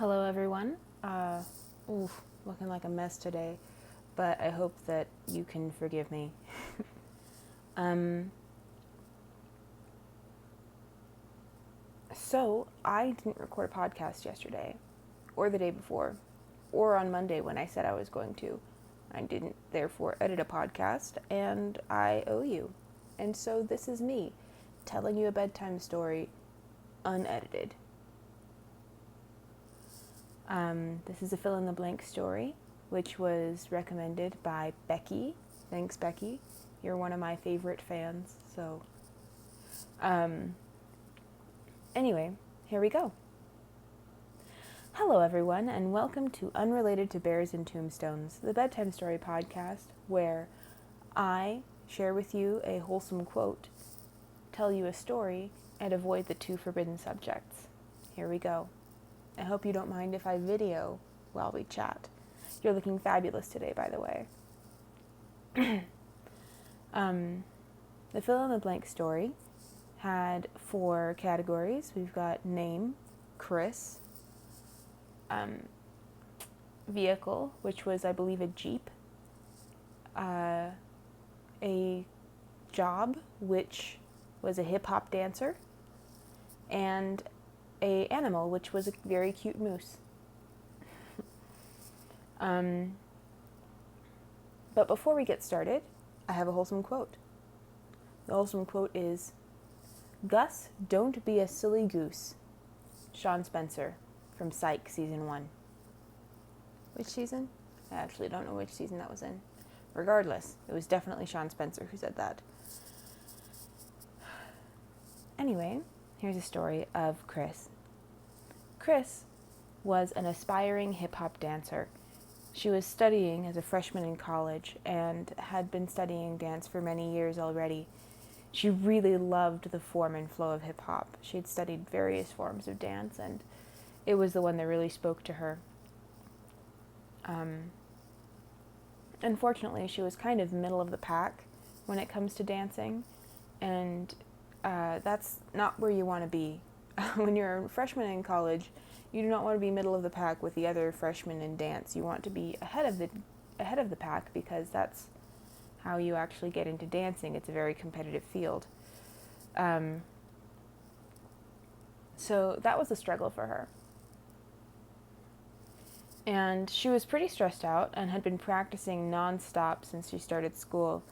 Hello, everyone. Looking like a mess today, but I hope that you can forgive me. um, so, I didn't record a podcast yesterday, or the day before, or on Monday when I said I was going to. I didn't, therefore, edit a podcast, and I owe you. And so, this is me telling you a bedtime story unedited. This is a fill in the blank story, which was recommended by Becky. Thanks, Becky. You're one of my favorite fans. So, anyway, here we go. Hello, everyone, and welcome to Unrelated to Bears and Tombstones, the bedtime story podcast where I share with you a wholesome quote, tell you a story, and avoid the two forbidden subjects. Here we go. I hope you don't mind if I video while we chat. You're looking fabulous today, by the way. The fill in the blank story had 4 categories. We've got name, Chris, vehicle, which was, I believe, a Jeep, a job, which was a hip-hop dancer, and a animal, which was a very cute moose. But before we get started, I have a wholesome quote. The wholesome quote is, "Gus, don't be a silly goose." Sean Spencer from Psych Season 1. Which season? I actually don't know which season that was in. Regardless, it was definitely Sean Spencer who said that. Anyway, here's a story of Chris. Chris was an aspiring hip-hop dancer. She was studying as a freshman in college and had been studying dance for many years already. She really loved the form and flow of hip-hop. She had studied various forms of dance, and it was the one that really spoke to her. Unfortunately, she was kind of middle of the pack when it comes to dancing, and that's not where you want to be. When you're a freshman in college, you do not want to be middle of the pack with the other freshmen in dance. You want to be ahead of the pack, because that's how you actually get into dancing. It's a very competitive field. So that was a struggle for her. And she was pretty stressed out and had been practicing nonstop since she started school.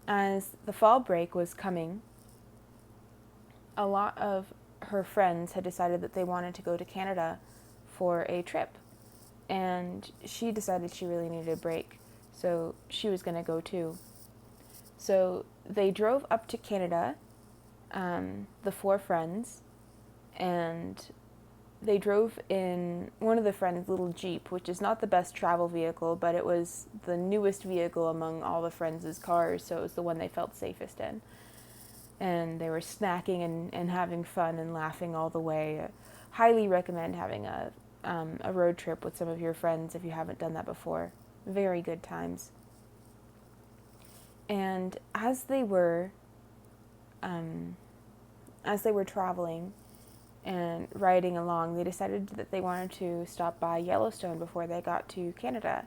As the fall break was coming, a lot of her friends had decided that they wanted to go to Canada for a trip. And she decided she really needed a break, so she was going to go too. So they drove up to Canada, the 4 friends, and they drove in one of the friends' little Jeep, which is not the best travel vehicle, but it was the newest vehicle among all the friends' cars, so it was the one they felt safest in. And they were snacking and having fun and laughing all the way. Highly recommend having a road trip with some of your friends if you haven't done that before. Very good times. And as they were traveling and riding along, they decided that they wanted to stop by Yellowstone before they got to Canada.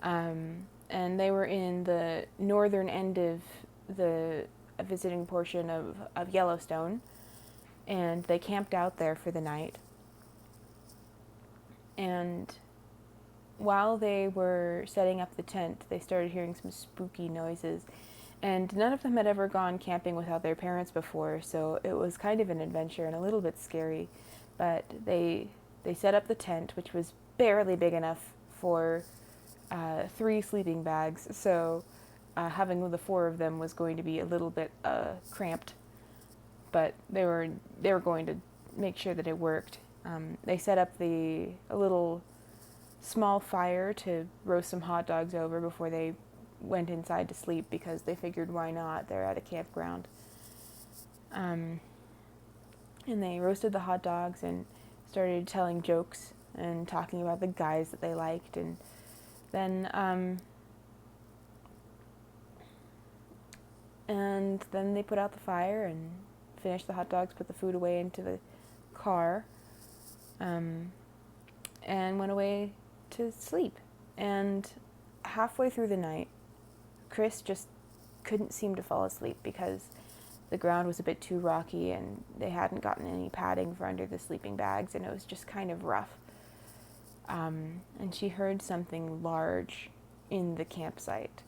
And they were in the northern end of the visiting portion of Yellowstone, and they camped out there for the night. And while they were setting up the tent, they started hearing some spooky noises. And none of them had ever gone camping without their parents before, so it was kind of an adventure and a little bit scary. But they set up the tent, which was barely big enough for 3 sleeping bags, so having the 4 of them was going to be a little bit cramped. But they were going to make sure that it worked. They set up a little small fire to roast some hot dogs over before they went inside to sleep, because they figured, why not? They're at a campground. And they roasted the hot dogs and started telling jokes and talking about the guys that they liked. And then they put out the fire and finished the hot dogs, put the food away into the car, and went away to sleep. And halfway through the night, Chris just couldn't seem to fall asleep because the ground was a bit too rocky and they hadn't gotten any padding for under the sleeping bags, and it was just kind of rough. And she heard something large in the campsite.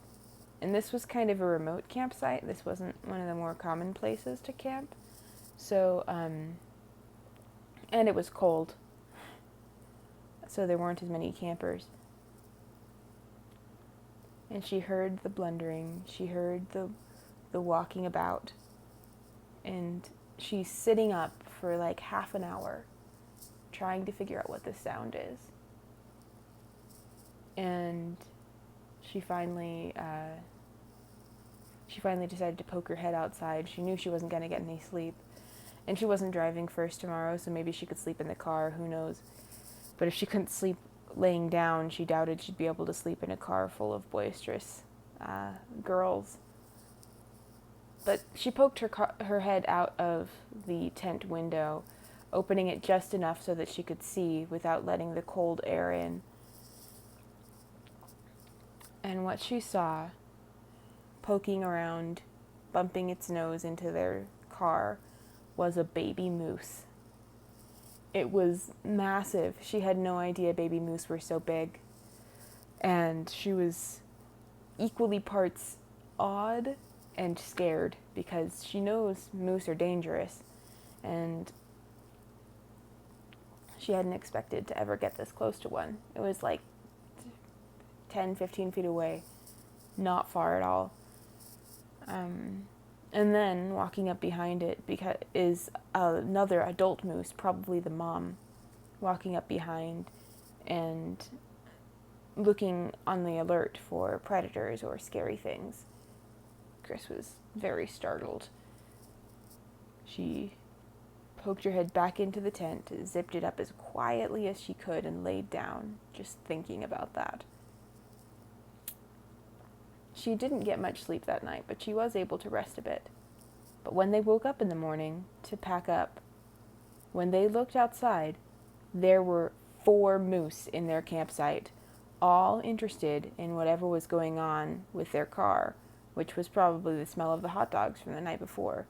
And this was kind of a remote campsite. This wasn't one of the more common places to camp. So, and it was cold. So there weren't as many campers. And she heard the blundering. She heard the walking about. And she's sitting up for like half an hour trying to figure out what the sound is. And she finally decided to poke her head outside. She knew she wasn't going to get any sleep. And she wasn't driving first tomorrow, so maybe she could sleep in the car, who knows. But if she couldn't sleep laying down, she doubted she'd be able to sleep in a car full of boisterous girls. But she poked her head out of the tent window, opening it just enough so that she could see without letting the cold air in. And what she saw, poking around, bumping its nose into their car, was a baby moose. It was massive. She had no idea baby moose were so big. And she was equally parts awed and scared because she knows moose are dangerous. And she hadn't expected to ever get this close to one. It was like 10, 15 feet away. Not far at all. And then walking up behind it is another adult moose, probably the mom, walking up behind and looking on the alert for predators or scary things. Chris was very startled. She poked her head back into the tent, zipped it up as quietly as she could, and laid down, just thinking about that. She didn't get much sleep that night, but she was able to rest a bit. But when they woke up in the morning to pack up, when they looked outside, there were 4 moose in their campsite, all interested in whatever was going on with their car, which was probably the smell of the hot dogs from the night before.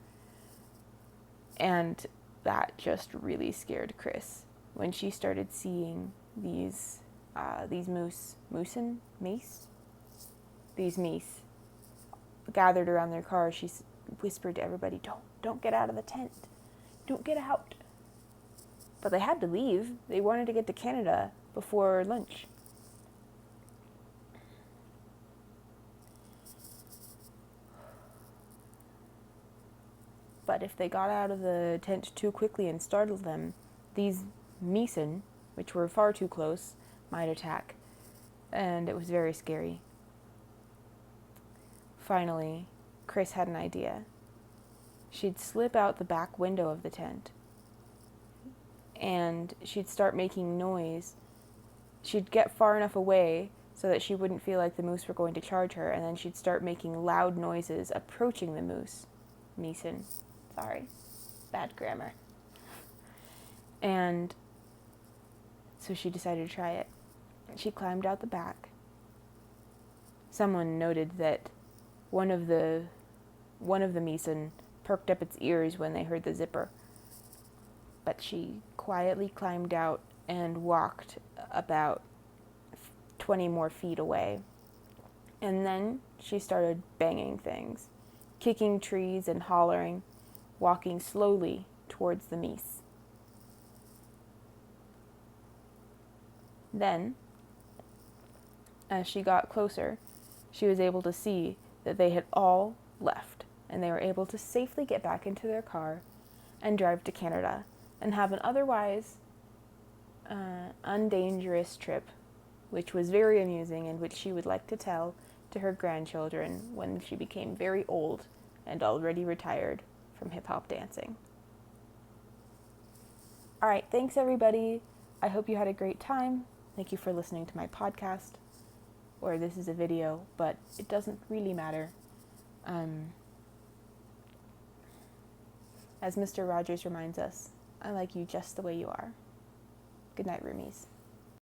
And that just really scared Chris when she started seeing these Meesen gathered around their car. She whispered to everybody, don't get out of the tent. Don't get out. But they had to leave. They wanted to get to Canada before lunch. But if they got out of the tent too quickly and startled them, these Meesen, which were far too close, might attack. And it was very scary. Finally, Chris had an idea. She'd slip out the back window of the tent, and she'd start making noise. She'd get far enough away so that she wouldn't feel like the moose were going to charge her, and then she'd start making loud noises approaching the Meesen. Sorry, bad grammar. And so she decided to try it. She climbed out the back. Someone noted that one of the Meesen perked up its ears when they heard the zipper. But she quietly climbed out and walked about 20 more feet away. And then she started banging things, kicking trees and hollering, walking slowly towards the Meese. Then, as she got closer, she was able to see that they had all left, and they were able to safely get back into their car and drive to Canada and have an otherwise undangerous trip, which was very amusing and which she would like to tell to her grandchildren when she became very old and already retired from hip-hop dancing. All right, thanks everybody. I hope you had a great time. Thank you for listening to my podcast, or this is a video, but it doesn't really matter. As Mr. Rogers reminds us, I like you just the way you are. Good night, roomies.